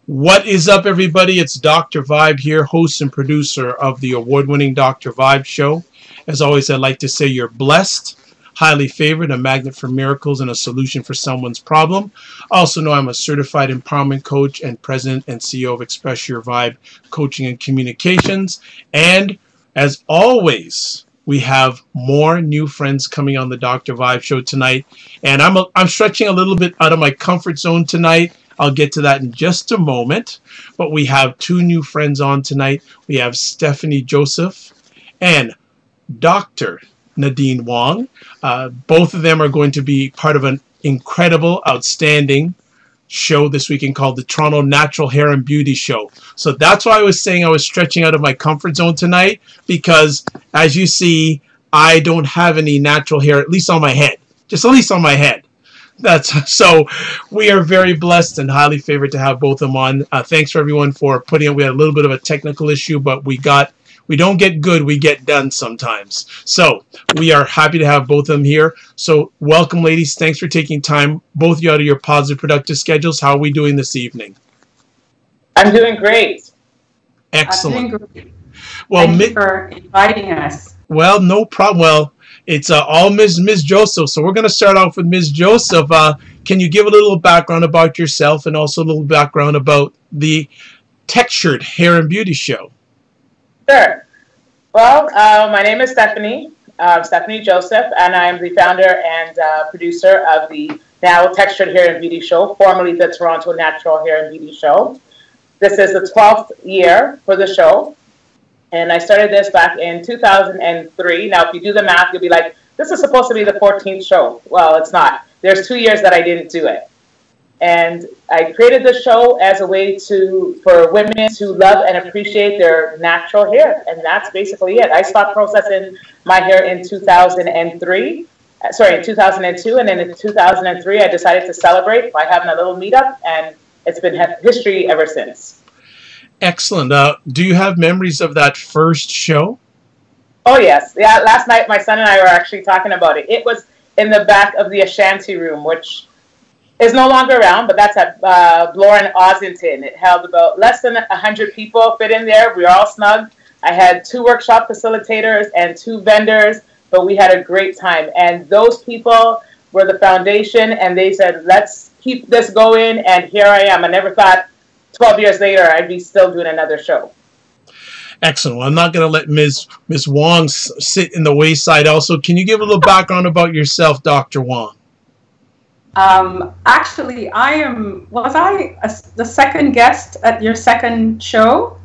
What is up, everybody? It's Dr. Vibe here, host and producer of the award-winning Dr. Vibe show. As always, I'd like to say you're blessed, highly favored, a magnet for miracles, and a solution for someone's problem. Also know I'm a certified empowerment coach and president and CEO of Express Your Vibe Coaching and Communications. And as always, we have more new friends coming on the Dr. Vibe show tonight. And I'm stretching a little bit out of my comfort zone tonight. I'll get to that in just a moment. But we have two new friends on tonight. We have Stephanie Joseph and Dr. Nadine Wong. Both of them are going to be part of an incredible, outstanding show this weekend called the Toronto Natural Hair and Beauty Show. So that's why I was saying I was stretching out of my comfort zone tonight, because as you see, I don't have any natural hair, at least on my head. Just at least on my head. So we are very blessed and highly favored to have both of them on. Thanks for everyone for putting up. We had a little bit of a technical issue, but we don't get good, we get done sometimes. So we are happy to have both of them here. So welcome, ladies. Thanks for taking time, both of you, out of your positive, productive schedules. How are we doing this evening? I'm doing great. Excellent. I'm doing great. Well, Thank you for inviting us. Well, no problem. Well, it's all Ms. Joseph. So we're going to start off with Ms. Joseph. Can you give a little background about yourself and also a little background about the Textur'd Hair and Beauty Show? Sure. Well, my name is Stephanie Joseph, and I'm the founder and producer of the now Textur'd Hair and Beauty Show, formerly the Toronto Natural Hair and Beauty Show. This is the 12th year for the show, and I started this back in 2003. Now, if you do the math, you'll be like, this is supposed to be the 14th show. Well, it's not. There's 2 years that I didn't do it. And I created the show as a way for women to love and appreciate their natural hair. And that's basically it. I stopped processing my hair in 2002. And then in 2003, I decided to celebrate by having a little meetup. And it's been history ever since. Excellent. Do you have memories of that first show? Oh, yes. Yeah, last night, my son and I were actually talking about it. It was in the back of the Ashanti room, which is no longer around, but that's at Bloor and Ossington. It held about less than 100 people fit in there. We were all snug. I had 2 workshop facilitators and 2 vendors, but we had a great time. And those people were the foundation, and they said, let's keep this going, and here I am. I never thought 12 years later I'd be still doing another show. Excellent. Well, I'm not going to let Ms. Wong sit in the wayside. Also, can you give a little background about yourself, Dr. Wong? Actually, was I the second guest at your second show?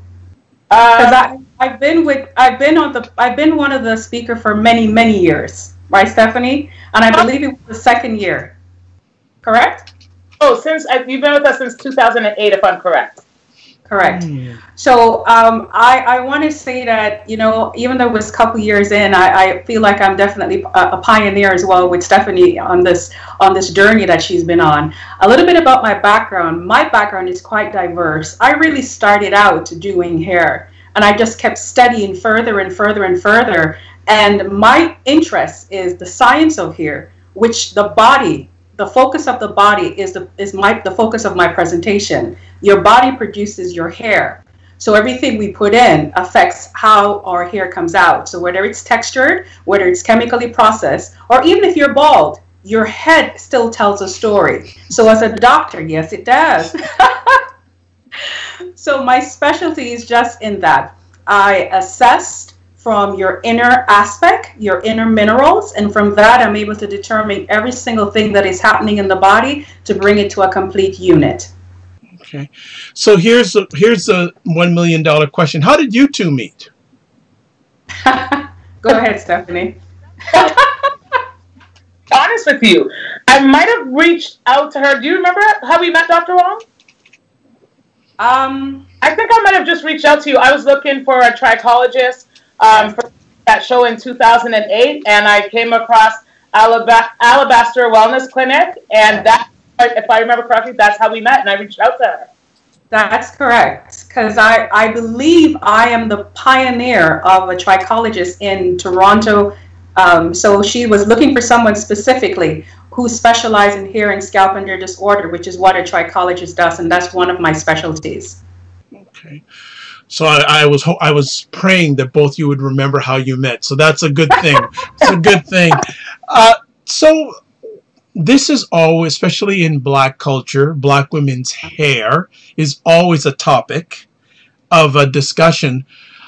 Because I've been one of the speaker for many years, right, Stephanie? And I believe it was the second year, correct? Oh, you've been with us since 2008, if I'm correct. Correct. So I want to say that, even though it was a couple years in, I feel like I'm definitely a pioneer as well with Stephanie on this journey that she's been on. A little bit about my background. My background is quite diverse. I really started out doing hair, and I just kept studying further and further and further. And my interest is the science of hair, which the focus of the body is the focus of my presentation. Your body produces your hair. So everything we put in affects how our hair comes out. So whether it's textured, whether it's chemically processed, or even if you're bald, your head still tells a story. So as a doctor, yes, it does. So my specialty is just in that. I assessed from your inner aspect, your inner minerals, and from that I'm able to determine every single thing that is happening in the body to bring it to a complete unit. Okay, so here's a $1 million question. How did you two meet? Go ahead, Stephanie. Honest with you, I might have reached out to her. Do you remember how we met, Dr. Wong? I think I might have just reached out to you. I was looking for a trichologist for that show in 2008, and I came across Alabaster Wellness Clinic, and that, if I remember correctly, that's how we met, and I reached out to her. That's correct, because I believe I am the pioneer of a trichologist in Toronto. So she was looking for someone specifically who specialize in hair and scalp and hair disorder, which is what a trichologist does, and that's one of my specialties. Okay. So I was praying that both you would remember how you met. So that's a good thing. It's a good thing. So this is always, especially in Black culture, Black women's hair is always a topic of a discussion.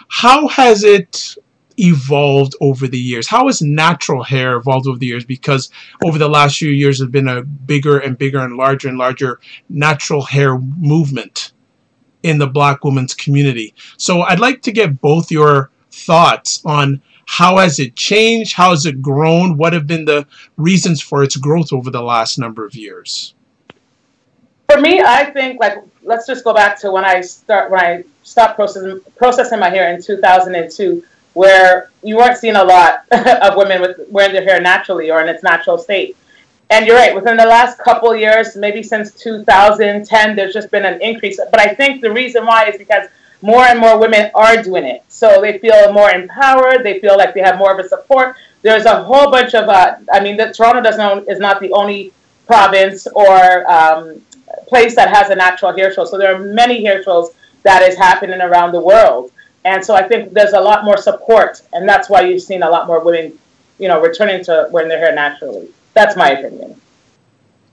How has it evolved over the years? How has natural hair evolved over the years? Because over the last few years, there's been a bigger and bigger and larger natural hair movement in the Black women's community. So I'd like to get both your thoughts on how has it changed, how has it grown, what have been the reasons for its growth over the last number of years? For me, I think, like, let's just go back to when I stopped processing my hair in 2002, where you weren't seeing a lot of women wearing their hair naturally or in its natural state. And you're right, within the last couple of years, maybe since 2010, there's just been an increase. But I think the reason why is because more and more women are doing it. So they feel more empowered. They feel like they have more of a support. There's a whole bunch of, Toronto is not the only province or place that has a natural hair show. So there are many hair shows that is happening around the world. And so I think there's a lot more support. And that's why you've seen a lot more women, returning to wearing their hair naturally. That's my opinion.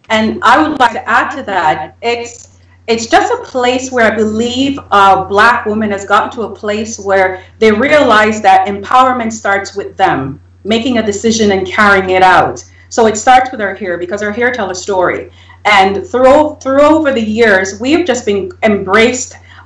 And I would like to add to that, it's just a place where I believe Black women has gotten to a place where they realize that empowerment starts with them, making a decision and carrying it out. So it starts with our hair, because our hair tells a story. And through over the years, we've just been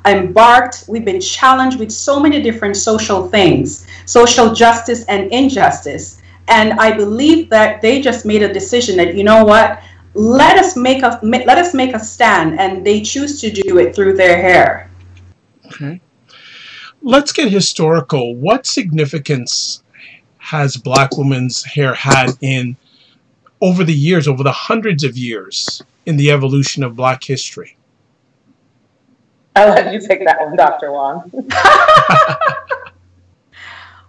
embarked, we've been challenged with so many different social things, social justice and injustice. And I believe that they just made a decision that, you know what, let us make a stand, and they choose to do it through their hair. Okay. Let's get historical. What significance has Black women's hair had over the years, over the hundreds of years, in the evolution of Black history? I'll let you take that one, Dr. Wong.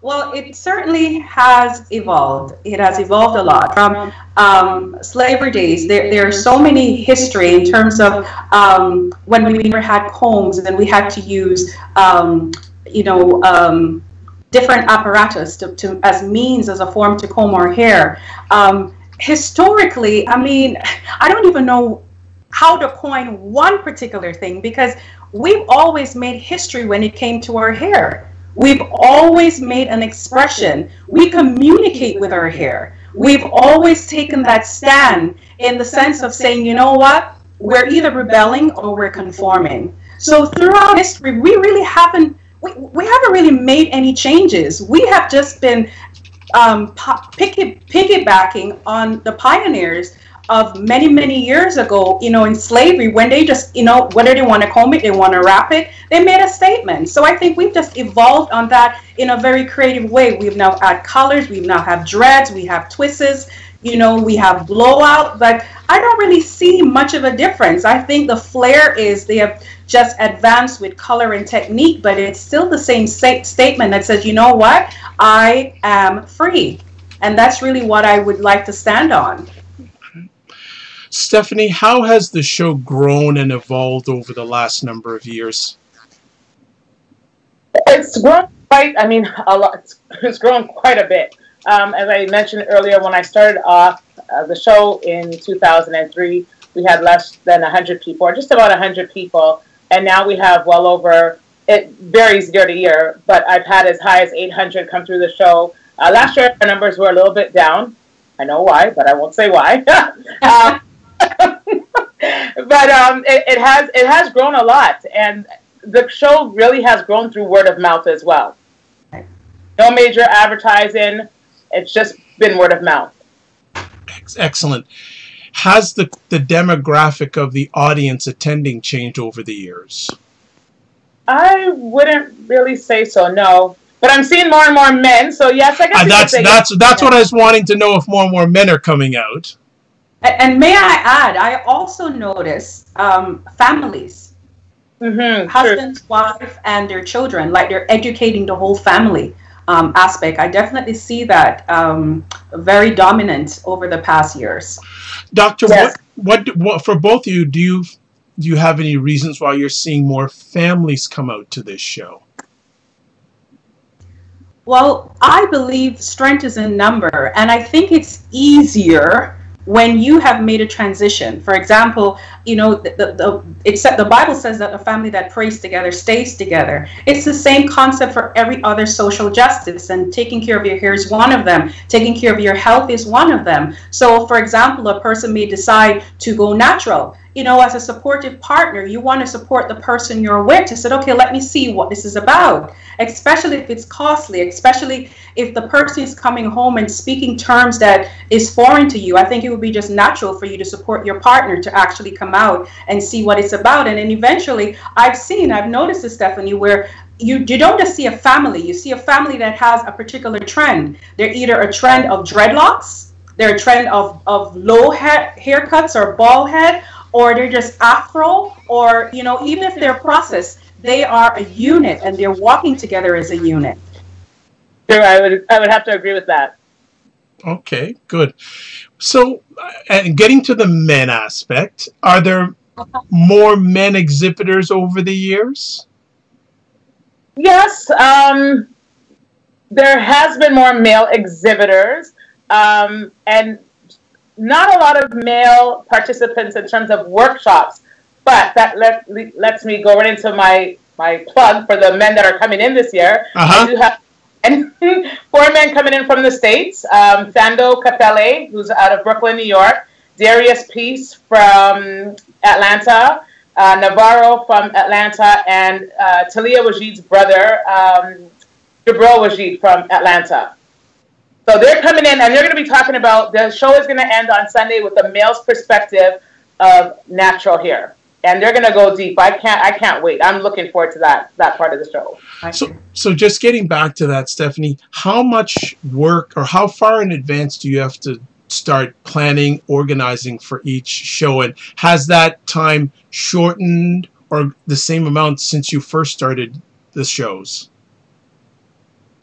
Well, it certainly has evolved. It has evolved a lot from slavery days. There are so many history in terms of when we never had combs and we had to use, different apparatus as means, as a form to comb our hair. Historically, I don't even know how to coin one particular thing, because we've always made history when it came to our hair. We've always made an expression. We communicate with our hair. We've always taken that stand in the sense of saying, you know what, we're either rebelling or we're conforming. So throughout history, we really haven't really made any changes. We have just been piggybacking on the pioneers of many, many years ago, in slavery, when they just, whether they want to comb it, they want to wrap it, they made a statement. So I think we've just evolved on that in a very creative way. We've now had colors, we now have dreads, we have twists, we have blowout, but I don't really see much of a difference. I think the flair is they have just advanced with color and technique, but it's still the same statement that says, you know what, I am free. And that's really what I would like to stand on. Stephanie, how has the show grown and evolved over the last number of years? It's grown a lot. It's grown quite a bit. As I mentioned earlier, when I started off the show in 2003, we had less than 100 people, or just about 100 people. And now we have well over, it varies year to year, but I've had as high as 800 come through the show. Last year, our numbers were a little bit down. I know why, but I won't say why. But it has grown a lot, and the show really has grown through word of mouth as well. No major advertising; it's just been word of mouth. Excellent. Has the demographic of the audience attending changed over the years? I wouldn't really say so, no. But I'm seeing more and more men, so yes, I guess that's what I was wanting to know, if more and more men are coming out. And may I add, I also notice families, husbands, wife, and their children, like they're educating the whole family aspect. I definitely see that very dominant over the past years. Doctor, what for both of you, do you have any reasons why you're seeing more families come out to this show? Well, I believe strength is in number, and I think it's easier when you have made a transition. For example, the Bible says that a family that prays together stays together. It's the same concept for every other social justice, and taking care of your hair is one of them. Taking care of your health is one of them. So, for example, a person may decide to go natural. As a supportive partner, you want to support the person you're with. You said, okay, let me see what this is about, especially if it's costly, especially if the person is coming home and speaking terms that is foreign to you. I think it would be just natural for you to support your partner to actually come out and see what it's about. And then eventually, I've noticed this, Stephanie, where you don't just see a family, you see a family that has a particular trend. They're either a trend of dreadlocks, they're a trend of low haircuts or bald head, or they're just afro, or, even if they're processed, they are a unit and they're walking together as a unit. Sure, I would have to agree with that. Okay, good. So, and getting to the men aspect, are there more men exhibitors over the years? Yes, there has been more male exhibitors, and not a lot of male participants in terms of workshops, but that lets me go right into my plug for the men that are coming in this year. I do have 4 men coming in from the States. Thando Capelle, who's out of Brooklyn, New York. Darius Peace from Atlanta. Navarro from Atlanta. And Talia Wajid's brother, Jabril Wajid from Atlanta. So they're coming in, and they're going to be talking about, the show is going to end on Sunday with the male's perspective of natural hair. And they're going to go deep. I can't wait. I'm looking forward to that part of the show. So just getting back to that, Stephanie, how much work or how far in advance do you have to start planning, organizing for each show? And has that time shortened or the same amount since you first started the shows?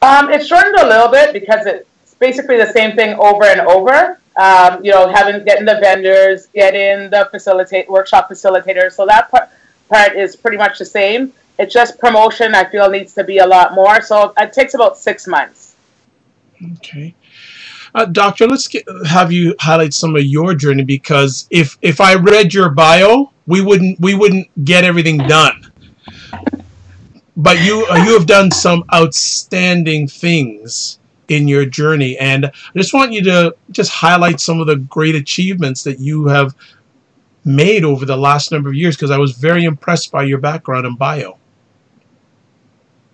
It's shortened a little bit because it's basically the same thing over and over. Getting the vendors, getting the workshop facilitators. So that part is pretty much the same. It's just promotion, I feel, needs to be a lot more. So it takes about 6 months. Okay. Doctor, let's have you highlight some of your journey, because if I read your bio, we wouldn't get everything done. But you have done some outstanding things in your journey, and I just want you to just highlight some of the great achievements that you have made over the last number of years, because I was very impressed by your background and bio.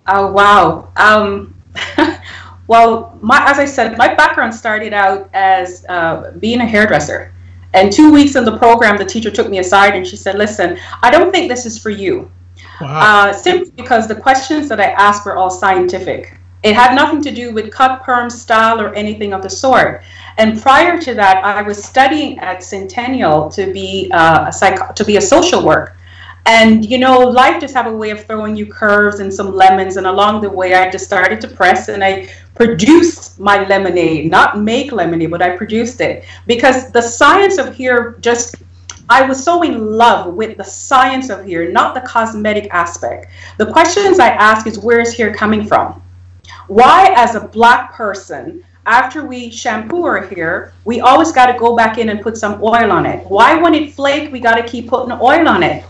Oh, wow. Well, as I said, my background started out as being a hairdresser. And 2 weeks in the program, the teacher took me aside and she said, listen, I don't think this is for you. Wow. Simply because the questions that I asked were all scientific. It had nothing to do with cut, perm, style, or anything of the sort. And prior to that, I was studying at Centennial to be a social work. And, life just have a way of throwing you curves and some lemons. And along the way, I just started to press and I produced my lemonade, not make lemonade, but I produced it. Because the science of hair I was so in love with the science of hair, not the cosmetic aspect. The questions I ask is, where is hair coming from? Why, as a Black person, after we shampoo our hair, we always got to go back in and put some oil on it? Why, when it flakes, we got to keep putting oil on it?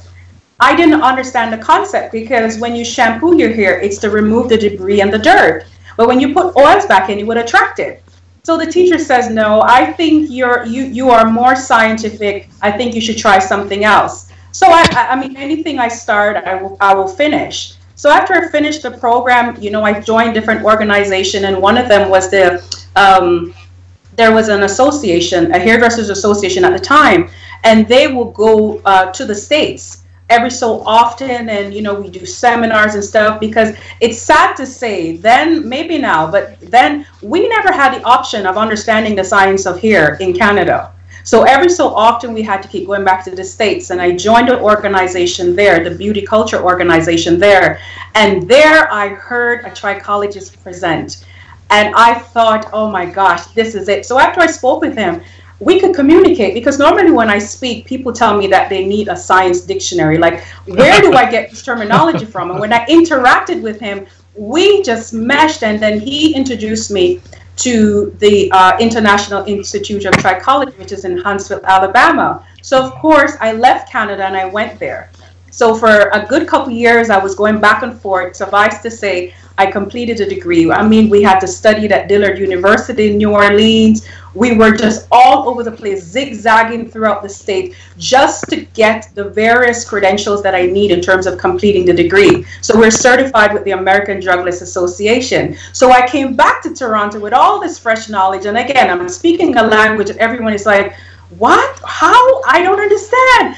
I didn't understand the concept, because when you shampoo your hair, it's to remove the debris and the dirt. But when you put oils back in, it would attract it. So the teacher says, no, I think you are more scientific. I think you should try something else. So I mean, anything I start, I will finish. So after I finished the program, I joined different organizations, and one of them was there was an association, a hairdressers association at the time, and they will go to the States every so often, and we do seminars and stuff, because it's sad to say, then maybe now, but then we never had the option of understanding the science of hair in Canada. So every so often we had to keep going back to the States, and I joined an organization there, the beauty culture organization there. And there I heard a trichologist present. And I thought, oh my gosh, this is it. So after I spoke with him, we could communicate, because normally when I speak, people tell me that they need a science dictionary. Like, where do I get this terminology from? And when I interacted with him, we just meshed, and then he introduced me to the International Institute of Trichology, which is in Huntsville, Alabama. So of course I left Canada and I went there. So for a good couple years, I was going back and forth. Suffice to say, I completed a degree. I mean, we had to study at Dillard University in New Orleans. We were just all over the place, zigzagging throughout the state, just to get the various credentials that I need in terms of completing the degree. So we're certified with the American Drug List Association. So I came back to Toronto with all this fresh knowledge. And again, I'm speaking a language that everyone is like, what? How? I don't understand.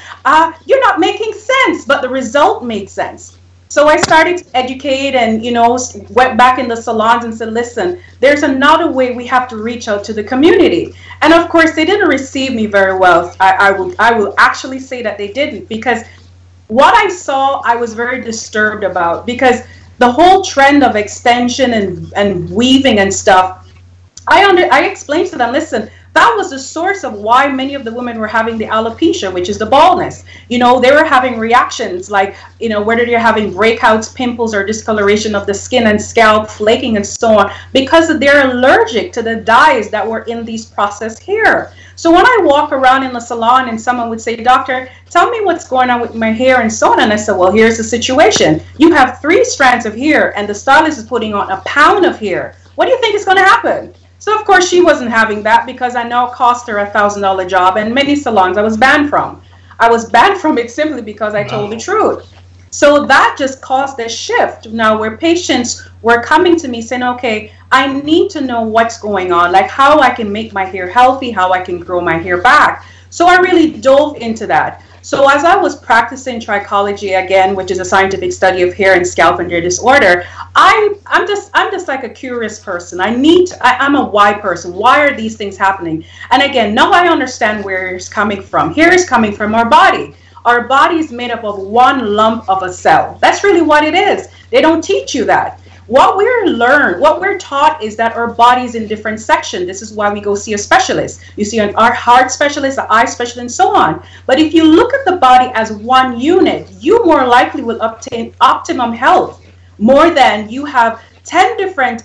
You're not making sense, but the result made sense. So I started to educate and, went back in the salons and said, listen, there's another way we have to reach out to the community. And of course, they didn't receive me very well. I will actually say that they didn't, because what I saw, I was very disturbed about, because the whole trend of extension and weaving and stuff, I explained to them, listen, that was the source of why many of the women were having the alopecia, which is the baldness. They were having reactions like, whether they're having breakouts, pimples, or discoloration of the skin and scalp, flaking and so on, because they're allergic to the dyes that were in these processed hair. So when I walk around in the salon and someone would say, doctor, tell me what's going on with my hair and so on. And I said, well, here's the situation. You have 3 strands of hair and the stylist is putting on a pound of hair. What do you think is going to happen? So of course she wasn't having that, because I know it cost her $1,000 job, and many salons I was banned from. I was banned from it simply because I told the truth. So that just caused a shift now, where patients were coming to me saying, okay, I need to know what's going on, like how I can make my hair healthy, how I can grow my hair back. So I really dove into that. So as I was practicing trichology again, which is a scientific study of hair and scalp and hair disorder, I'm just like a curious person. I'm a why person. Why are these things happening? And again, now I understand where it's coming from. Hair is coming from our body. Our body is made up of one lump of a cell. That's really what it is. They don't teach you that. What we're taught is that our body is in different sections. This is why we go see a specialist. You see our heart specialist, the eye specialist, and so on. But if you look at the body as one unit, you more likely will obtain optimum health more than you have 10 different,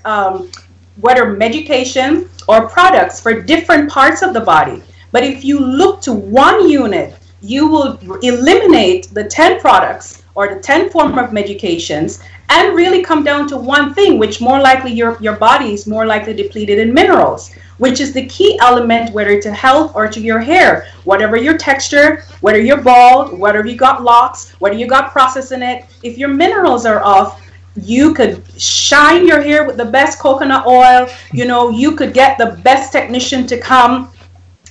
whether medication or products for different parts of the body. But if you look to one unit, you will eliminate the 10 products or the 10 form of medications and really come down to one thing, which more likely your body is more likely depleted in minerals, which is the key element, whether to health or to your hair, whatever your texture, whether you're bald, whether you got locks, whether you got process in it. If your minerals are off, you could shine your hair with the best coconut oil. You could get the best technician to come.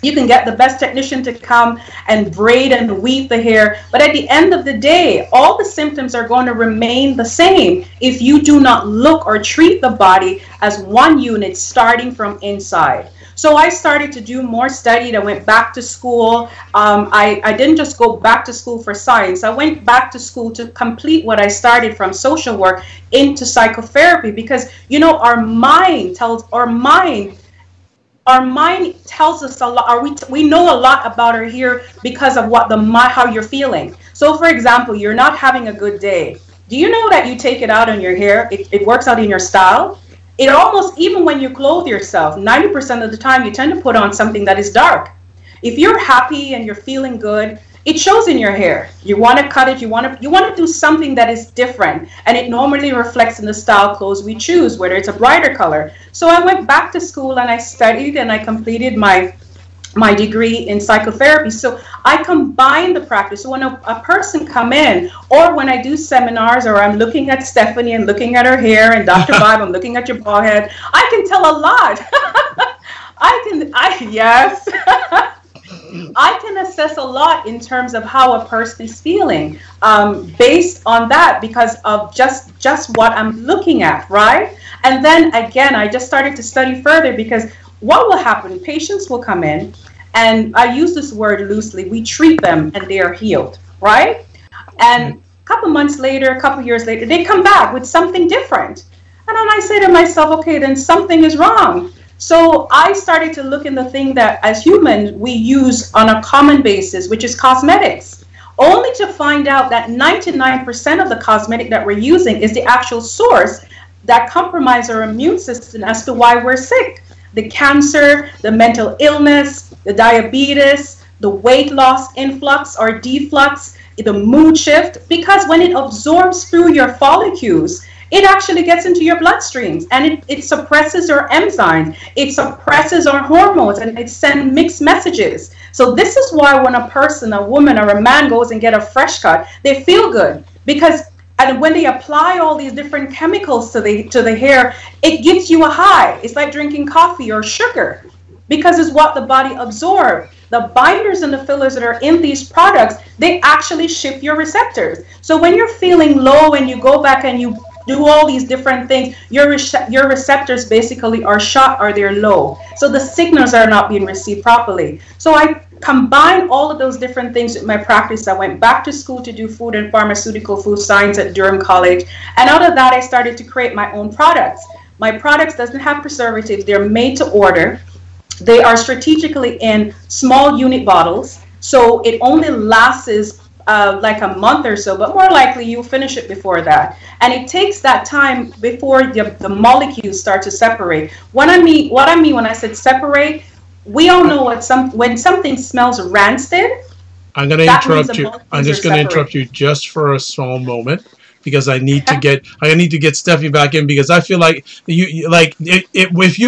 You can get the best technician to come and braid and weave the hair. But at the end of the day, all the symptoms are going to remain the same if you do not look or treat the body as one unit starting from inside. So I started to do more study. I went back to school. I didn't just go back to school for science. I went back to school to complete what I started from social work into psychotherapy, because, our mind tells us a lot, or we know a lot about our hair because of how you're feeling. So for example, you're not having a good day. Do you know that you take it out on your hair? It works out in your style. It almost, even when you clothe yourself, 90% of the time you tend to put on something that is dark. If you're happy and you're feeling good, it shows in your hair. You want to cut it, you want to do something that is different, and it normally reflects in the style clothes we choose, whether it's a brighter color. So I went back to school and I studied and I completed my degree in psychotherapy. So I combine the practice. So when a person come in, or when I do seminars, or I'm looking at Stephanie and looking at her hair, and Dr. Vibe, I'm looking at your bald head, I can tell a lot. Yes. I can assess a lot in terms of how a person is feeling based on that, because of just what I'm looking at, right? And then again, I just started to study further, because what will happen? Patients will come in And I use this word loosely. We treat them and they are healed, right? And a couple months later, a couple years later, they come back with something different. And then I say to myself, okay, then something is wrong. So I started to look in the thing that as humans we use on a common basis, which is cosmetics, only to find out that 99% of the cosmetic that we're using is the actual source that compromise our immune system as to why we're sick. The cancer, the mental illness, the diabetes, the weight loss influx or deflux, the mood shift, because when it absorbs through your follicles, it actually gets into your bloodstreams and it suppresses your enzymes, it suppresses our hormones, and it sends mixed messages. So this is why when a person, a woman or a man goes and get a fresh cut, they feel good, because and when they apply all these different chemicals to the hair, it gives you a high. It's like drinking coffee or sugar, because it's what the body absorbs. The binders and the fillers that are in these products, they actually shift your receptors. So when you're feeling low and you go back and you do all these different things, your receptors basically are shot or they're low. So the signals are not being received properly. So I combined all of those different things with my practice. I went back to school to do food and pharmaceutical food science at Durham College. And out of that, I started to create my own products. My products doesn't have preservatives. They're made to order. They are strategically in small unit bottles. So it only lasts like a month or so, but more likely you'll finish it before that. And it takes that time before the molecules start to separate. What I mean when I said separate, we all know when something smells rancid. I'm going to interrupt you. I'm just going to interrupt you just for a small moment, because I need to get Stephanie back in, because I feel like if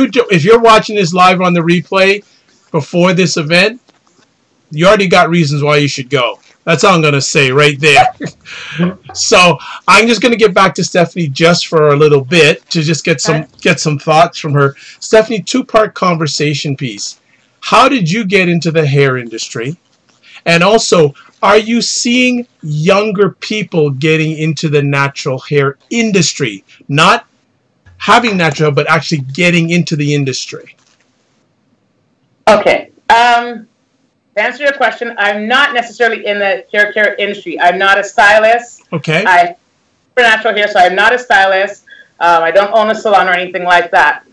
you're watching this live on the replay before this event, you already got reasons why you should go. That's all I'm going to say right there. So I'm just going to get back to Stephanie just for a little bit to just get some thoughts from her. Stephanie, two-part conversation piece. How did you get into the hair industry? And also, are you seeing younger people getting into the natural hair industry? Not having natural, but actually getting into the industry. Okay. To answer your question, I'm not necessarily in the hair care industry. I'm not a stylist. Okay. I'm for natural hair, so I'm not a stylist. I don't own a salon or anything like that.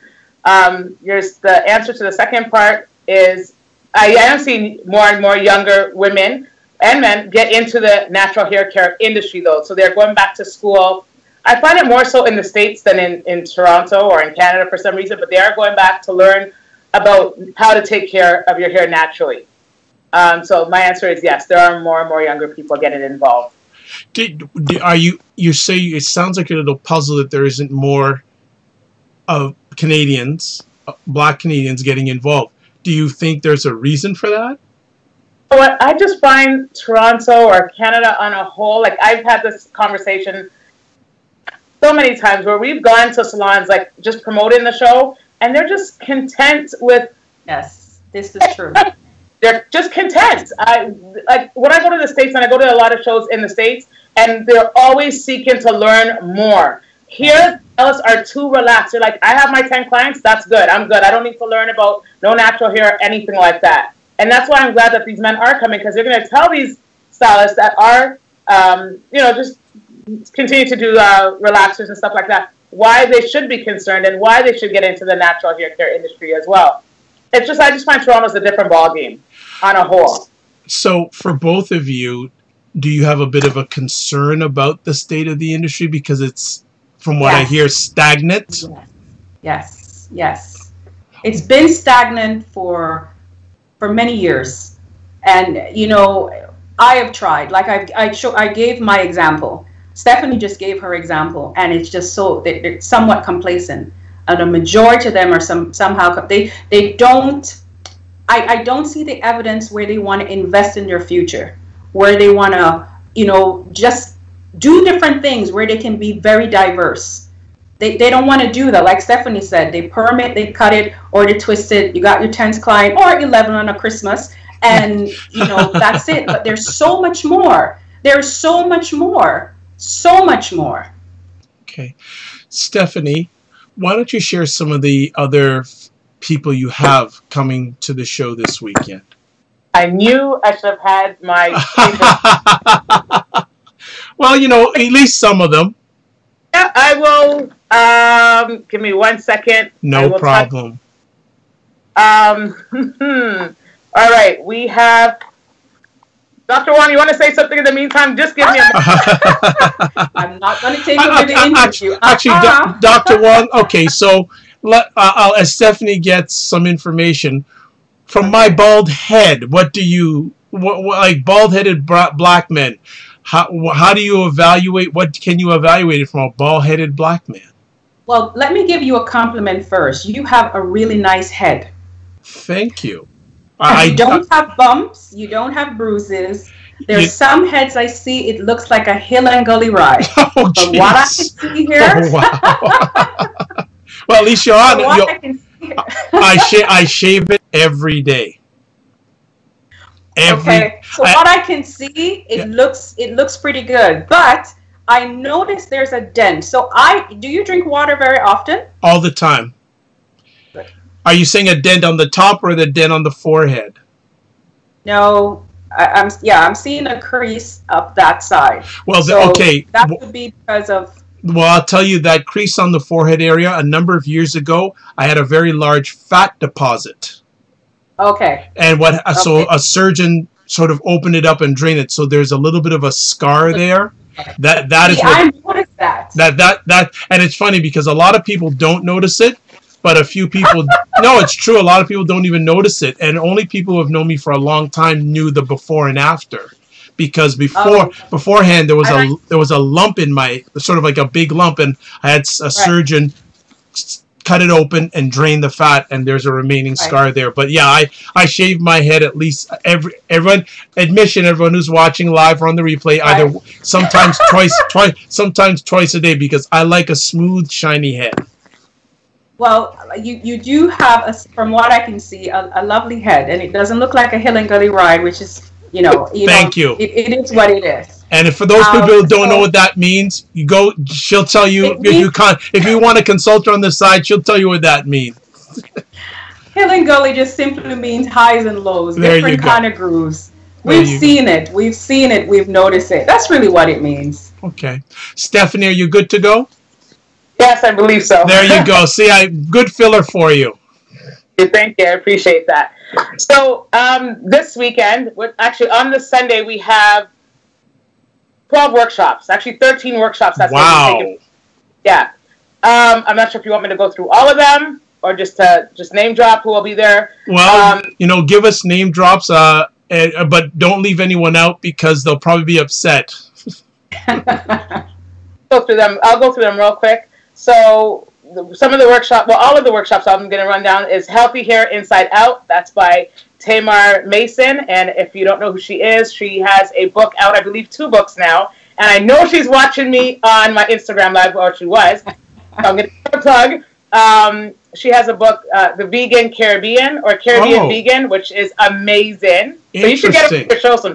The answer to the second part is I am seeing more and more younger women and men get into the natural hair care industry, though. So they're going back to school. I find it more so in the States than in Toronto or in Canada for some reason, but they are going back to learn about how to take care of your hair naturally. So my answer is yes, there are more and more younger people getting involved. You say it sounds like a little puzzle that there isn't more of Canadians, Black Canadians getting involved. Do you think there's a reason for that? What I just find Toronto or Canada on a whole, like I've had this conversation so many times where we've gone to salons like just promoting the show and they're just content with. Yes, this is true. They're just content. Like when I go to the States, and I go to a lot of shows in the States, and they're always seeking to learn more. Here, us are too relaxed. They're like, I have my 10 clients, that's good. I'm good. I don't need to learn about no natural hair or anything like that. And that's why I'm glad that these men are coming, because they're going to tell these stylists that are, just continue to do relaxers and stuff like that, why they should be concerned and why they should get into the natural hair care industry as well. I just find Toronto's a different ballgame on a whole. So for both of you, do you have a bit of a concern about the state of the industry? Because it's, from what I hear, stagnant? Yes. It's been stagnant for many years. And, I have tried. Like I gave my example. Stephanie just gave her example. And it's just they're somewhat complacent. And the majority of them are somehow they don't. I don't see the evidence where they want to invest in their future, where they want to, just do different things where they can be very diverse. They don't want to do that. Like Stephanie said, they perm it, they cut it, or they twist it. You got your 10th client or 11 on a Christmas, and that's it. But there's so much more. There's so much more. So much more. Okay, Stephanie, why don't you share some of the other people you have coming to the show this weekend? I knew I should have had my. Well, at least some of them. Yeah, I will. Give me 1 second. No problem. All right, we have Dr. Wong. You want to say something in the meantime? Just give me a moment. I'm not going to take over the interview. Actually, Dr. Wong. Okay, so as Stephanie gets some information from my bald head, what like bald-headed black men? How do you evaluate? What can you evaluate it from a bald-headed black man? Well, let me give you a compliment first. You have a really nice head. Thank you. You don't have bumps. You don't have bruises. There's some heads I see. It looks like a hill and gully ride. Oh, from what I can see here. Oh, wow. Well, at least you're on it. I shave it every day. Okay. So what I can see, it looks pretty good. But I noticed there's a dent. So do you drink water very often? All the time. Are you saying a dent on the top or the dent on the forehead? No, I'm seeing a crease up that side. Well, okay. That would be because of. Well, I'll tell you that crease on the forehead area. A number of years ago, I had a very large fat deposit. Okay. And so a surgeon sort of opened it up and drained it. So there's a little bit of a scar there. That is what I noticed that. That and it's funny because a lot of people don't notice it. But a few people, no, it's true. A lot of people don't even notice it. And only people who have known me for a long time knew the before and after. Because beforehand, there was a lump in sort of like a big lump. And I had a surgeon cut it open and drain the fat. And there's a remaining scar there. But yeah, I shave my head at least everyone who's watching live or on the replay, either sometimes twice a day because I like a smooth, shiny head. Well, you do have, from what I can see, a lovely head, and it doesn't look like a hill and gully ride, which is, Thank you. It is what it is. And for those people who don't know what that means, she'll tell you if you want to consult her on the side, she'll tell you what that means. Hill and gully just simply means highs and lows, different kind of grooves. We've seen it. We've noticed it. That's really what it means. Okay. Stephanie, are you good to go? Yes, I believe so. There you go. See, good filler for you. Thank you. I appreciate that. So this weekend, actually on this Sunday, we have 12 workshops. Actually, 13 workshops. That's wow. Yeah. I'm not sure if you want me to go through all of them or just name drop who will be there. Well, give us name drops, but don't leave anyone out because they'll probably be upset. I'll go through them real quick. So some of the all of the workshops I'm going to run down is Healthy Hair Inside Out. That's by Tamar Mason. And if you don't know who she is, she has a book out, I believe 2 books now. And I know she's watching me on my Instagram Live, or she was. So I'm going to give her a plug. She has a book, The Vegan Caribbean, or Caribbean Vegan, which is amazing. So you should get her to show some.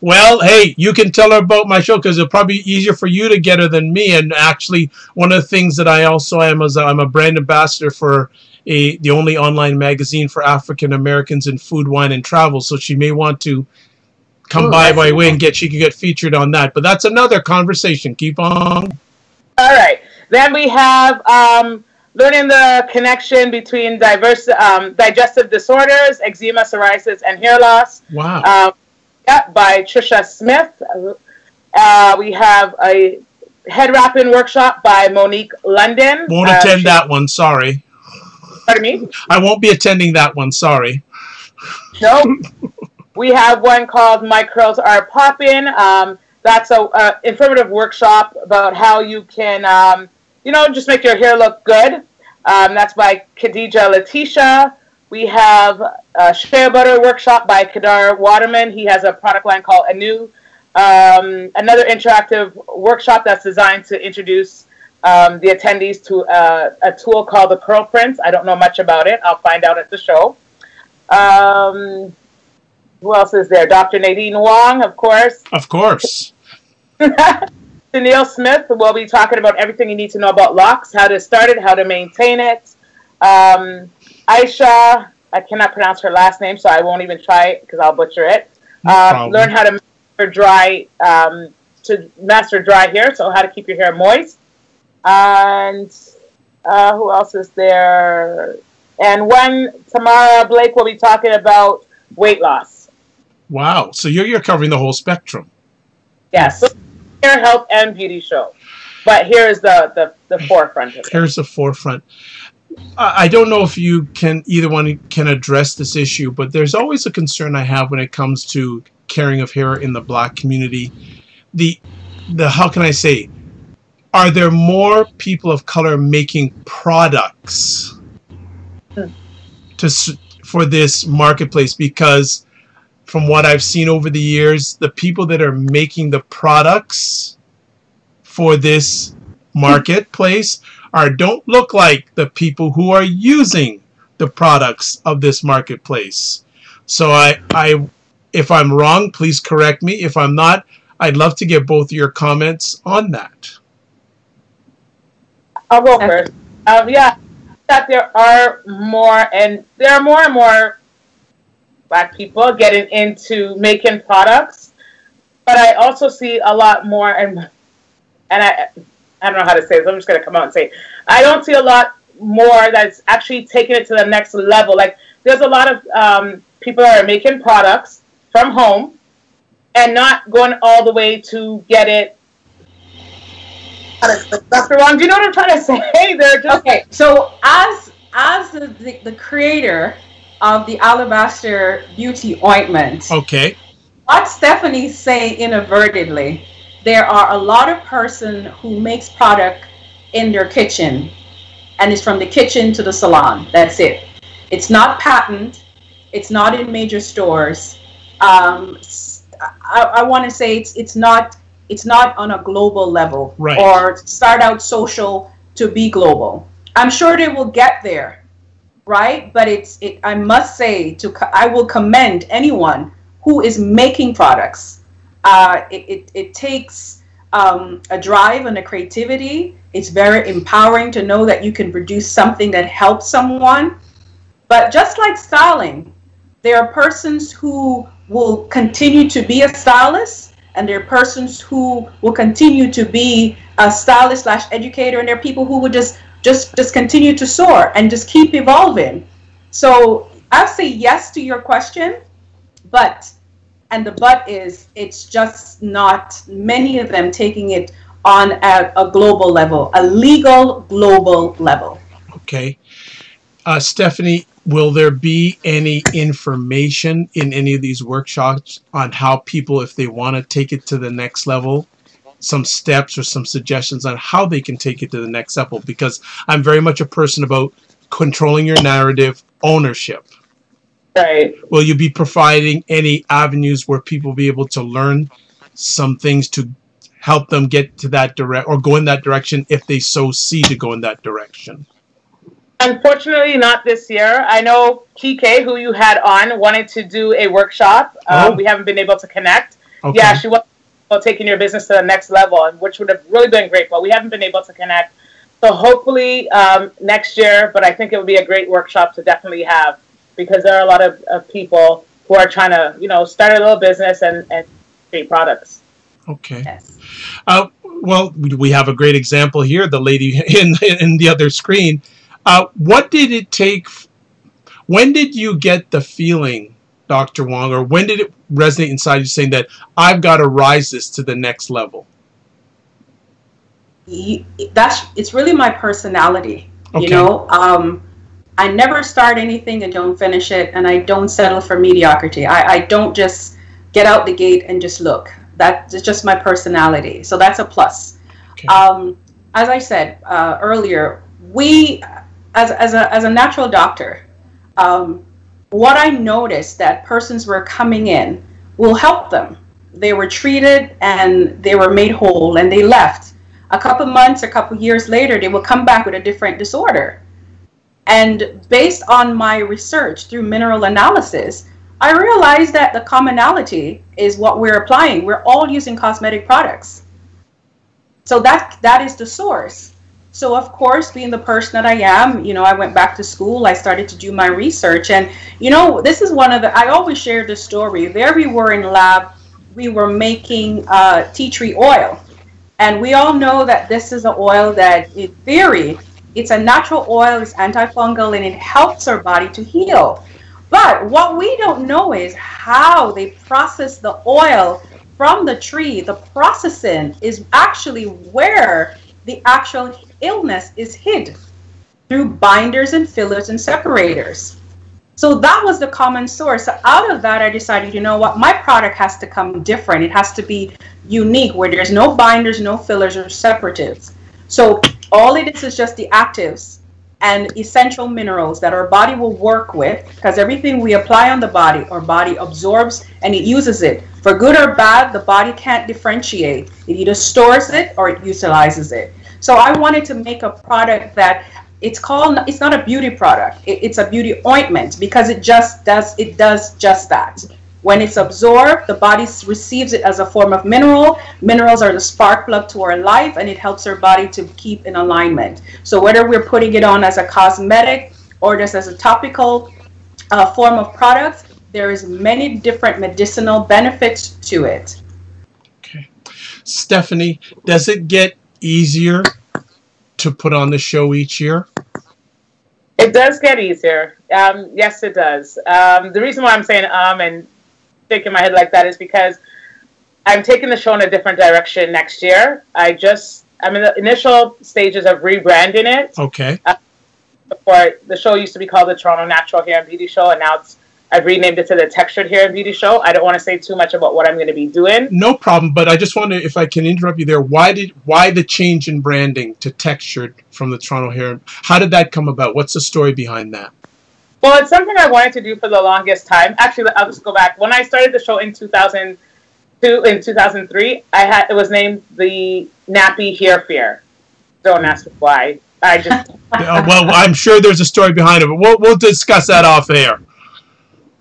Well, hey, you can tell her about my show because it'll probably be easier for you to get her than me. And actually, one of the things that I also am is I'm a brand ambassador for the only online magazine for African Americans in food, wine, and travel. So she may want to come by my way and she could get featured on that. But that's another conversation. Keep on. All right. Then we have learning the connection between digestive disorders, eczema, psoriasis, and hair loss. Wow. By Trisha Smith. We have a head wrapping workshop by Monique London. Won't attend that one, sorry. Pardon me? I won't be attending that one, sorry. Nope. We have one called My Curls Are Poppin'. That's a informative workshop about how you can, just make your hair look good. That's by Khadija Letitia. We have a Shea Butter workshop by Kadar Waterman. He has a product line called Anu. Another interactive workshop that's designed to introduce the attendees to a tool called the Curl Prince. I don't know much about it. I'll find out at the show. Who else is there? Dr. Nadine Wong, of course. Of course. Sunil Smith will be talking about everything you need to know about locks, how to start it, how to maintain it. Aisha I cannot pronounce her last name, so I won't even try it because I'll butcher it. No Learn how to master dry hair, so how to keep your hair moist. And who else is there? And Tamara Blake will be talking about weight loss. Wow. So you're covering the whole spectrum. Yes. So hair, health, and beauty show. But here's the forefront of it. Here's the forefront. I don't know if either one can address this issue, but there's always a concern I have when it comes to caring of hair in the Black community. The how can I say? Are there more people of color making products for this marketplace? Because from what I've seen over the years, the people that are making the products for this marketplace don't look like the people who are using the products of this marketplace. So if I'm wrong, please correct me. If I'm not, I'd love to get both of your comments on that. I'll go first. That there are more and more Black people getting into making products, but I also see a lot more, and I don't know how to say this. I'm just going to come out and say, I don't see a lot more that's actually taking it to the next level. Like, there's a lot of people that are making products from home and not going all the way to get it. Dr. Ron, do you know what I'm trying to say? They're just okay. So as the creator of the Alabaster Beauty Ointment, okay, what Stephanie's saying inadvertently, there are a lot of person who makes product in their kitchen, and it's from the kitchen to the salon. That's it. It's not patent. It's not in major stores. I want to say it's not on a global level, right, or start out social to be global. I'm sure they will get there, right? But I must say, I will commend anyone who is making products. It takes a drive and a creativity. It's very empowering to know that you can produce something that helps someone. But just like styling, there are persons who will continue to be a stylist, and there are persons who will continue to be a stylist / educator, and there are people who will just continue to soar and just keep evolving. So I'll say yes to your question, but is it's just not many of them taking it on a global level, a legal global level. Okay. Stephanie, will there be any information in any of these workshops on how people, if they want to take it to the next level, some steps or some suggestions on how they can take it to the next level? Because I'm very much a person about controlling your narrative, ownership. Right. Will you be providing any avenues where people will be able to learn some things to help them get to that or go in that direction if they so see to go in that direction? Unfortunately, not this year. I know Kike, who you had on, wanted to do a workshop. We haven't been able to connect. Okay. Yeah, she was taking your business to the next level, which would have really been great, but we haven't been able to connect. So hopefully next year, but I think it would be a great workshop to definitely have, because there are a lot of people who are trying to, start a little business and create products. Okay. Yes. Well, we have a great example here, the lady in the other screen. What did it take? When did you get the feeling, Dr. Wong, or when did it resonate inside you saying that I've got to rise this to the next level? It's really my personality. Okay. I never start anything and don't finish it, and I don't settle for mediocrity. I don't just get out the gate and just look. That's just my personality. So that's a plus. Okay. As I said earlier, we, as a natural doctor, what I noticed that persons were coming in will help them. They were treated and they were made whole and they left. A couple months, a couple years later, they will come back with a different disorder. And based on my research through mineral analysis, I realized that the commonality is what we're applying. We're all using cosmetic products. So that is the source. So of course, being the person that I am, I went back to school. I started to do my research, and this is one of the. I always share this story. There we were in lab. We were making tea tree oil, and we all know that this is an oil that, in theory, it's a natural oil. It's antifungal, and it helps our body to heal. But what we don't know is how they process the oil from the tree. The processing is actually where the actual illness is hid, through binders and fillers and separators. So that was the common source. So out of that, I decided, you know what, my product has to come different. It has to be unique, where there's no binders, no fillers, or separatives. So all it is just the actives and essential minerals that our body will work with, because everything we apply on the body, our body absorbs and it uses it. For good or bad, the body can't differentiate. It either stores it or it utilizes it. So I wanted to make a product that it's not a beauty product. It's a beauty ointment, because it does just that. When it's absorbed, the body receives it as a form of mineral. Minerals are the spark plug to our life, and it helps our body to keep in alignment. So whether we're putting it on as a cosmetic or just as a topical form of product, there is many different medicinal benefits to it. Okay. Stephanie, does it get easier to put on the show each year? It does get easier. Yes, it does. The reason why I'm saying and shaking my head like that is because I'm taking the show in a different direction next year. I'm in the initial stages of rebranding it. Okay. Before, the show used to be called the Toronto Natural Hair and Beauty Show, and now I've renamed it to the Textur'd Hair and Beauty Show. I don't want to say too much about what I'm going to be doing. No problem, but I just wonder if I can interrupt you there. Why the change in branding to Textur'd from the Toronto Hair? How did that come about? What's the story behind that? Well, it's something I wanted to do for the longest time. Actually, I'll just go back. When I started the show in 2002, in 2003, it was named the Nappy Hair Fear. Don't ask me why. I just... Well, I'm sure there's a story behind it, but we'll discuss that off air.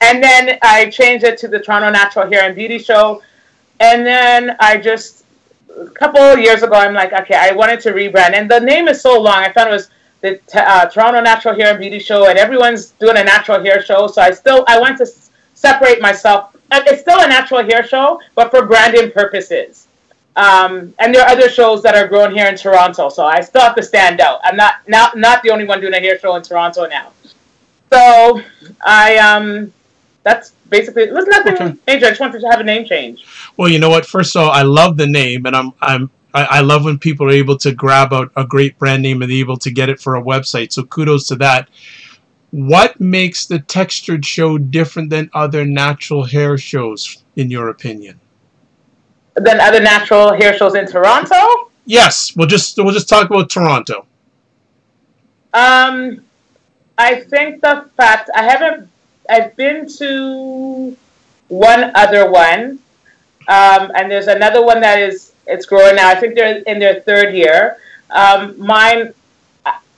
And then I changed it to the Toronto Natural Hair and Beauty Show. And then a couple of years ago, I'm like, okay, I wanted to rebrand. And the name is so long. I thought it was the Toronto Natural Hair and Beauty Show, and everyone's doing a natural hair show. So I want to separate myself. It's still a natural hair show, but for branding purposes. And there are other shows that are growing here in Toronto, so I still have to stand out. I'm not the only one doing a hair show in Toronto now. So that's basically it. It was nothing major. I just wanted to have a name change. Well, you know what? First of all, I love the name, and I love when people are able to grab a great brand name and they're able to get it for a website. So kudos to that. What makes the Textur'd show different than other natural hair shows, in your opinion? Than other natural hair shows in Toronto? Yes, we'll just talk about Toronto. I think the fact I've been to one other one, and there's another one that it's growing now. I think they're in their third year. Mine,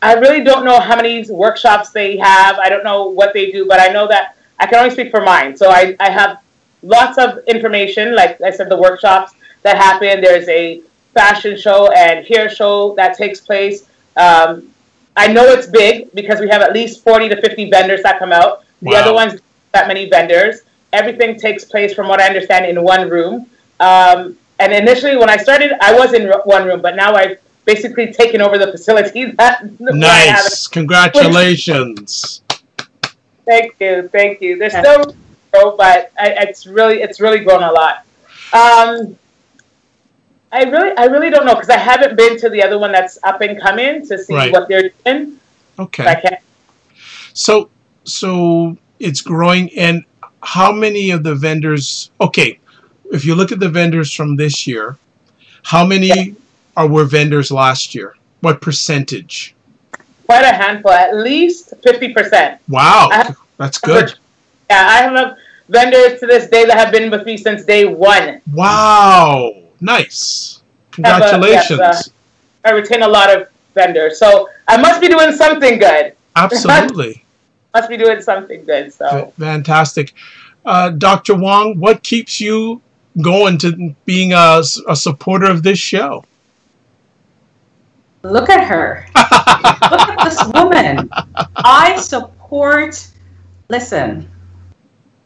I really don't know how many workshops they have. I don't know what they do, but I know that I can only speak for mine. So I have lots of information, like I said, the workshops that happen. There's a fashion show and hair show that takes place. I know it's big because we have at least 40 to 50 vendors that come out. The other ones, that many vendors. Everything takes place, from what I understand, in one room. And initially, when I started, I was in one room, but now I've basically taken over the facility. Nice. Congratulations. Thank you. There's still grow, but it's really grown a lot. I really don't know, because I haven't been to the other one that's up and coming to see what they're doing. Okay. So it's growing, and how many of the vendors? Okay, if you look at the vendors from this year, how many were vendors last year? What percentage? Quite a handful, at least 50%. Wow, that's good. Yeah, I have vendors to this day that have been with me since day one. Wow, nice. Congratulations. I retain a lot of vendors, so I must be doing something good. Absolutely. Must be doing something good. So fantastic. Dr. Wong, what keeps you going to being a supporter of this show? Look at her. Look at this woman. I support, listen,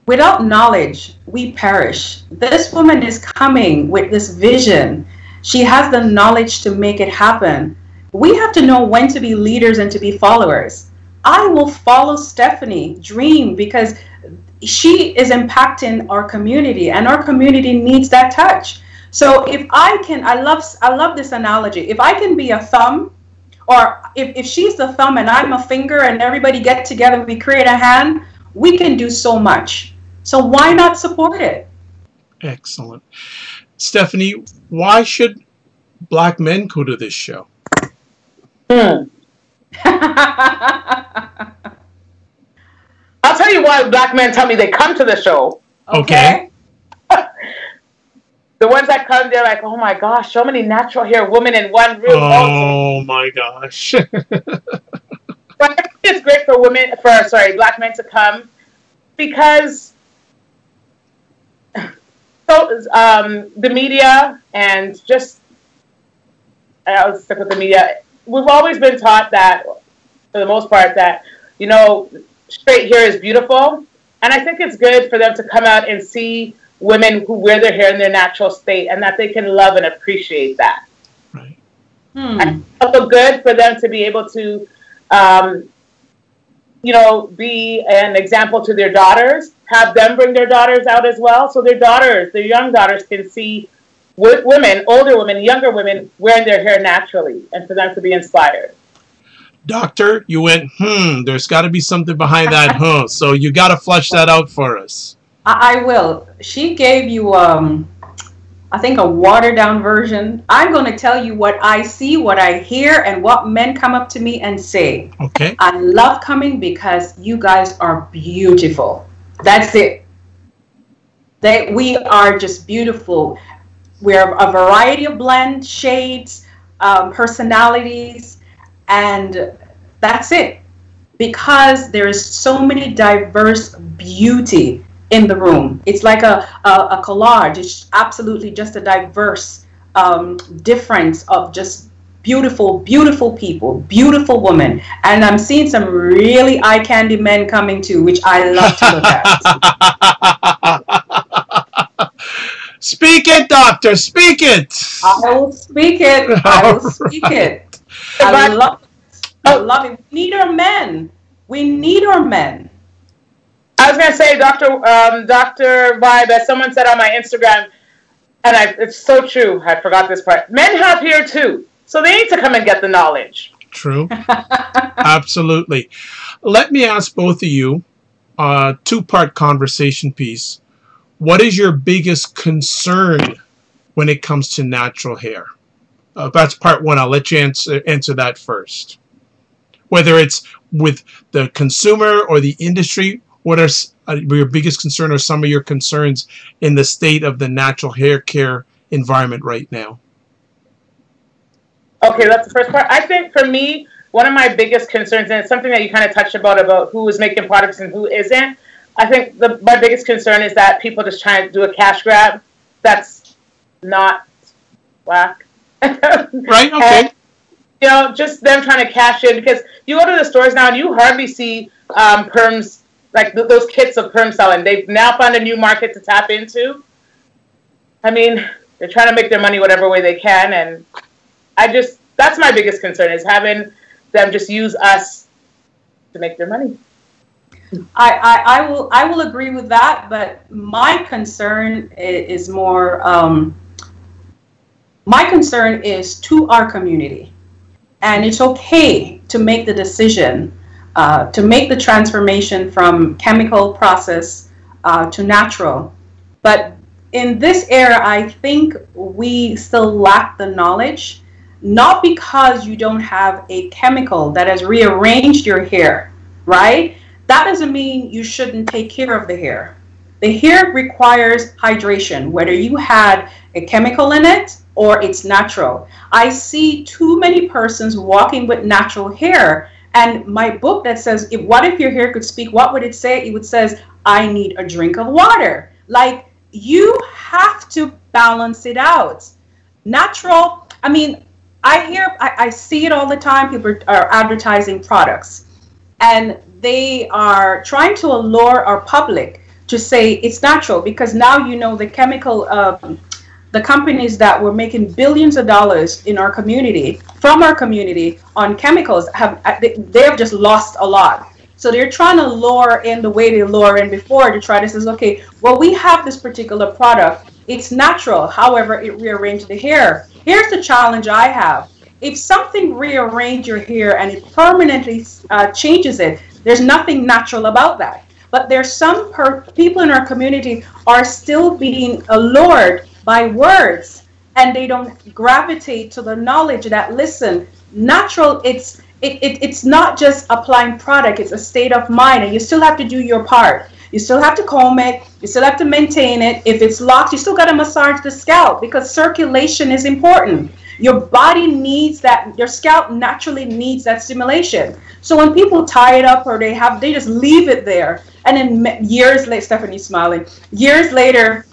without knowledge, we perish. This woman is coming with this vision. She has the knowledge to make it happen. We have to know when to be leaders and to be followers. I will follow Stephanie Dream because she is impacting our community and our community needs that touch. So if I can, I love this analogy. If I can be a thumb, or if she's the thumb and I'm a finger and everybody get together, we create a hand, we can do so much. So why not support it? Excellent. Stephanie, why should Black men go to this show? I'll tell you why Black men tell me they come to the show. Okay. The ones that come, they're like, oh my gosh, so many natural hair women in one room. Oh my gosh. But I think it's great for Black men to come because the media and just, I'll stick with the media. We've always been taught that, for the most part, that, straight hair is beautiful. And I think it's good for them to come out and see women who wear their hair in their natural state and that they can love and appreciate that. Right. And it's also good for them to be able to, be an example to their daughters, have them bring their daughters out as well. So their young daughters can see women, older women, younger women wearing their hair naturally and for them to be inspired. Doctor, you went, there's got to be something behind that, So you got to flush that out for us. I will. She gave you, I think, a watered down version. I'm going to tell you what I see, what I hear, and what men come up to me and say. Okay. I love coming because you guys are beautiful. That's it. We are just beautiful. We're a variety of blend, shades, personalities, and that's it. Because there is so many diverse beauty in the room. It's like a collage. It's absolutely just a diverse difference of just beautiful, beautiful people, beautiful women. And I'm seeing some really eye candy men coming too, which I love to look at. Speak it, doctor, speak it. I will speak it. I will speak it. I love it. I love it. We need our men. We need our men. I was gonna say, Dr. Vibe, as someone said on my Instagram, and it's so true. I forgot this part. Men have hair too, so they need to come and get the knowledge. True, absolutely. Let me ask both of you a two-part conversation piece. What is your biggest concern when it comes to natural hair? That's part one. I'll let you answer that first. Whether it's with the consumer or the industry, what are your biggest concern or some of your concerns in the state of the natural hair care environment right now? Okay, that's the first part. I think for me, one of my biggest concerns, and it's something that you kind of touched about who is making products and who isn't. I think my biggest concern is that people just trying to do a cash grab. That's not whack. Right, okay. And, just them trying to cash in, because you go to the stores now and you hardly see perms, like those kits of perm selling. They've now found a new market to tap into. I mean, they're trying to make their money whatever way they can, and that's my biggest concern, is having them just use us to make their money. I will agree with that, but my concern is more. My concern is to our community, and it's okay to make the decision, to make the transformation from chemical process to natural. But in this era, I think we still lack the knowledge, not because you don't have a chemical that has rearranged your hair, right? That doesn't mean you shouldn't take care of the hair. The hair requires hydration, whether you had a chemical in it or it's natural. I see too many persons walking with natural hair, and my book that says, what if your hair could speak, what would it say? It would say, I need a drink of water. Like, you have to balance it out. Natural, I mean, I see it all the time. People are advertising products, and they are trying to allure our public to say it's natural, because now you know the chemical, the companies that were making billions of dollars in our community, from our community, on chemicals, they have just lost a lot. So they're trying to lure in the way they lure in before, to try to say, okay, well, we have this particular product. It's natural. However, it rearranged the hair. Here's the challenge I have. If something rearranges your hair and it permanently changes it, there's nothing natural about that. But there's some people in our community are still being allured by words, and they don't gravitate to the knowledge that, listen, natural, it's not just applying product, it's a state of mind, and you still have to do your part. You still have to comb it, you still have to maintain it. If it's locked, you still got to massage the scalp, because circulation is important. Your body needs that, your scalp naturally needs that stimulation. So when people tie it up, or they just leave it there, and then years later, Stephanie's smiling, years later,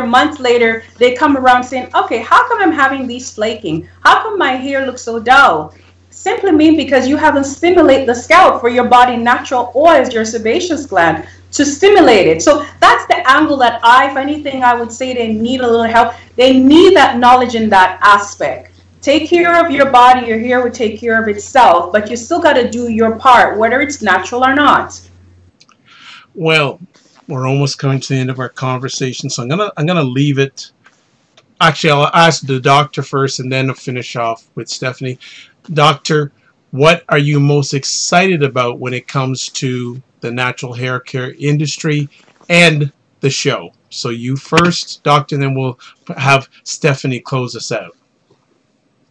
months later, they come around saying, okay, how come I'm having these flaking? How come my hair looks so dull? Simply mean because you haven't stimulated the scalp for your body natural oils, your sebaceous gland, to stimulate it. So that's the angle that if anything, I would say they need a little help. They need that knowledge in that aspect. Take care of your body, your hair will take care of itself, but you still got to do your part, whether it's natural or not. Well, we're almost coming to the end of our conversation, so I'm gonna leave it. Actually, I'll ask the doctor first, and then I'll finish off with Stephanie. Doctor, what are you most excited about when it comes to the natural hair care industry and the show? So you first, doctor, and then we'll have Stephanie close us out.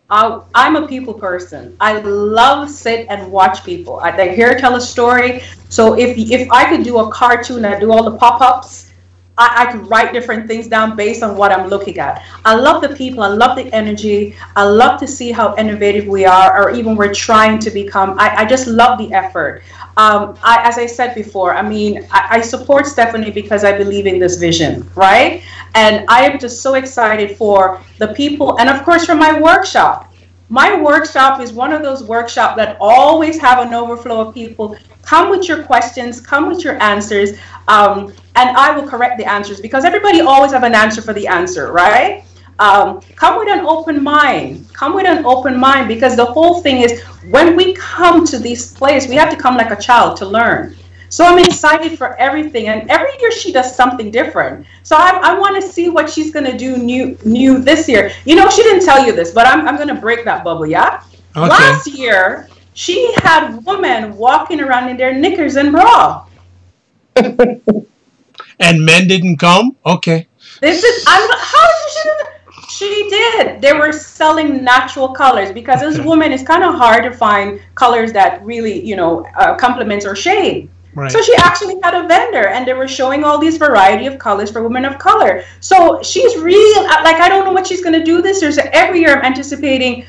I'm a people person. I love sit and watch people. I hear tell a story. So if I could do a cartoon and do all the pop-ups, I could write different things down based on what I'm looking at. I love the people. I love the energy. I love to see how innovative we are, or even we're trying to become. I just love the effort. As I said before, I support Stephanie because I believe in this vision, right? And I am just so excited for the people, and of course for my workshop. My workshop is one of those workshops that always have an overflow of people. Come with your questions, come with your answers, and I will correct the answers, because everybody always have an answer for the answer, right? Come with an open mind. Come with an open mind, because the whole thing is, when we come to these places, we have to come like a child to learn. So I'm excited for everything, and every year she does something different. So I want to see what she's going to do new this year. You know, she didn't tell you this, but I'm going to break that bubble, yeah? Okay. Last year, she had women walking around in their knickers and bra. And men didn't come? Okay. She did. They were selling natural colors, because as a woman, it's kind of hard to find colors that really, complements our shade. Right. So she actually had a vendor, and they were showing all these variety of colors for women of color. So she's really, I don't know what she's going to do this year. So every year I'm anticipating,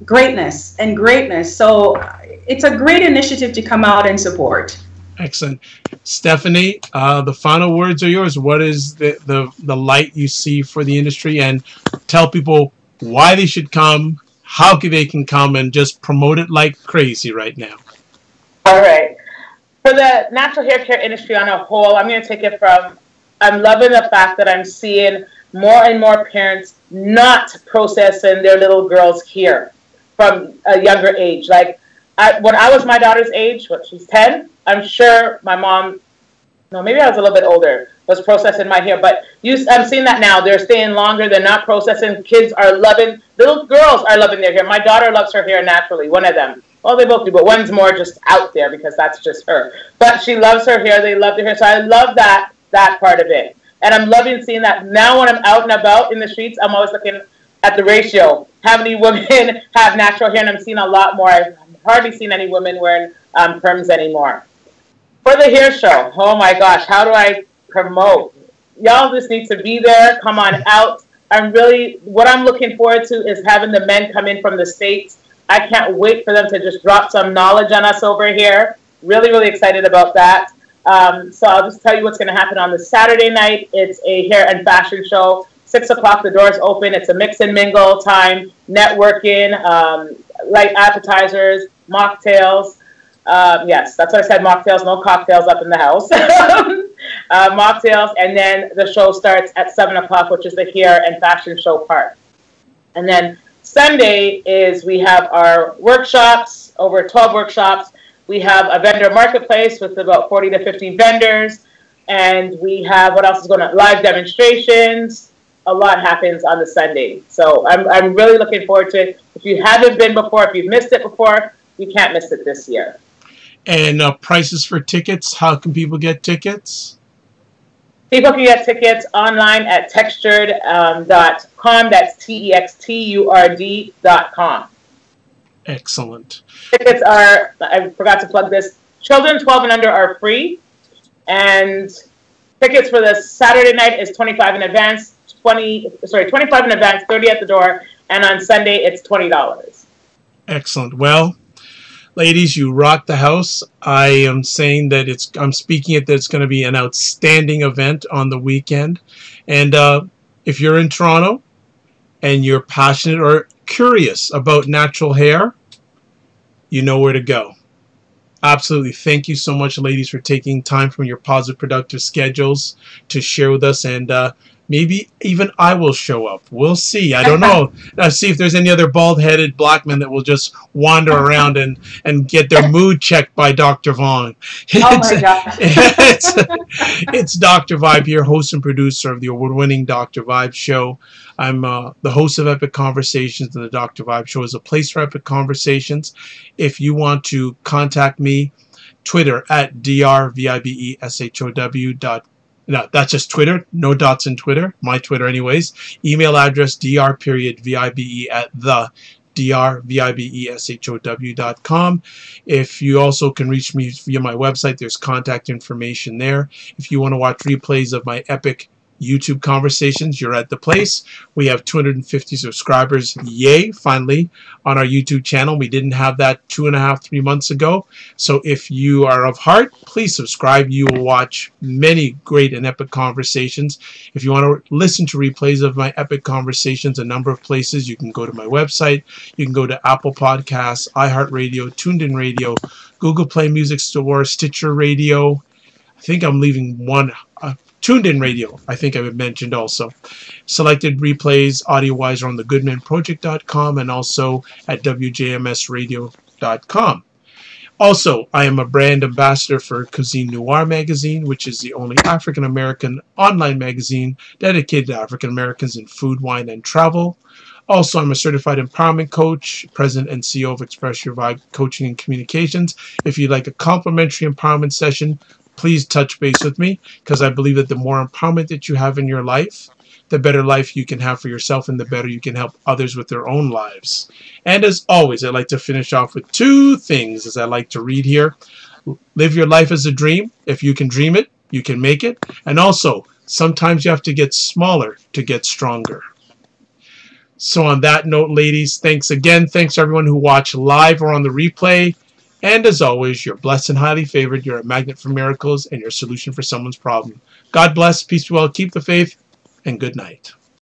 greatness and greatness. So it's a great initiative to come out and support. Excellent. Stephanie, the final words are yours. What is the light you see for the industry? And tell people why they should come, how they can come, and just promote it like crazy right now. All right. For the natural hair care industry on a whole, I'm going to take it from, I'm loving the fact that I'm seeing more and more parents not processing their little girls' hair from a younger age. Like, when I was my daughter's age, she's 10, I'm sure my mom, no, maybe I was a little bit older, was processing my hair. But I'm seeing that now. They're staying longer. They're not processing. Kids are loving, little girls are loving their hair. My daughter loves her hair naturally, one of them. Well, they both do, but one's more just out there because that's just her. But she loves her hair. They love their hair. So I love that part of it. And I'm loving seeing that now when I'm out and about in the streets, I'm always looking at the ratio. How many women have natural hair? And I'm seeing a lot more. I've hardly seen any women wearing perms anymore. For the hair show, oh my gosh, how do I promote? Y'all just need to be there. Come on out. What I'm looking forward to is having the men come in from the States. I can't wait for them to just drop some knowledge on us over here. Really, really excited about that. So I'll just tell you what's going to happen on the Saturday night. It's a hair and fashion show. 6 o'clock, the doors open. It's a mix and mingle time, networking, light appetizers, mocktails. Yes, that's what I said, mocktails, no cocktails up in the house. Mocktails, and then the show starts at 7 o'clock, which is the hair and fashion show part. And then Sunday is we have our workshops, over 12 workshops. We have a vendor marketplace with about 40 to 50 vendors. And we have, what else is going on? Live demonstrations. A lot happens on the Sunday. So I'm really looking forward to it. If you haven't been before, if you've missed it before, you can't miss it this year. And prices for tickets, how can people get tickets? People can get tickets online at Textur'd.com. That's TEXTURD.com. Excellent. Tickets are, I forgot to plug this, children 12 and under are free. And tickets for the Saturday night is $25 in advance, 25 in advance, 30 at the door. And on Sunday, it's $20. Excellent. Well, ladies, you rock the house. I am saying that I'm speaking it that it's going to be an outstanding event on the weekend. And if you're in Toronto and you're passionate or curious about natural hair, you know where to go. Absolutely. Thank you so much, ladies, for taking time from your positive, productive schedules to share with us. And maybe even I will show up. We'll see. I don't know. I'll see if there's any other bald-headed black men that will just wander around and get their mood checked by Dr. Vaughn. Oh, my God. It's Dr. Vibe here, host and producer of the award-winning Dr. Vibe Show. I'm the host of Epic Conversations, and the Dr. Vibe Show is a place for epic conversations. If you want to contact me, Twitter at drvibeshow. No, that's just Twitter. No dots in Twitter. My Twitter anyways. Email address dr.vibe at the drvibeshow.com. If you also can reach me via my website, there's contact information there. If you want to watch replays of my epic YouTube conversations, you're at the place. We have 250 subscribers, yay, finally, on our YouTube channel. We didn't have that 2.5-3 months ago. So if you are of heart, please subscribe. You will watch many great and epic conversations. If you want to listen to replays of my epic conversations, a number of places, you can go to my website. You can go to Apple Podcasts, iHeartRadio, TuneIn Radio, Google Play Music Store, Stitcher Radio. I think I'm leaving one. TuneIn Radio, I think I mentioned also. Selected replays audio-wise are on thegoodmanproject.com and also at wjmsradio.com. Also, I am a brand ambassador for Cuisine Noir magazine, which is the only African-American online magazine dedicated to African-Americans in food, wine, and travel. Also, I'm a certified empowerment coach, president and CEO of Express Your Vibe Coaching and Communications. If you'd like a complimentary empowerment session, please touch base with me, because I believe that the more empowerment that you have in your life, the better life you can have for yourself and the better you can help others with their own lives. And as always, I'd like to finish off with 2 things as I like to read here. Live your life as a dream. If you can dream it, you can make it. And also, sometimes you have to get smaller to get stronger. So on that note, ladies, thanks again. Thanks to everyone who watched live or on the replay. And as always, you're blessed and highly favored. You're a magnet for miracles and your solution for someone's problem. God bless, peace be well, keep the faith, and good night.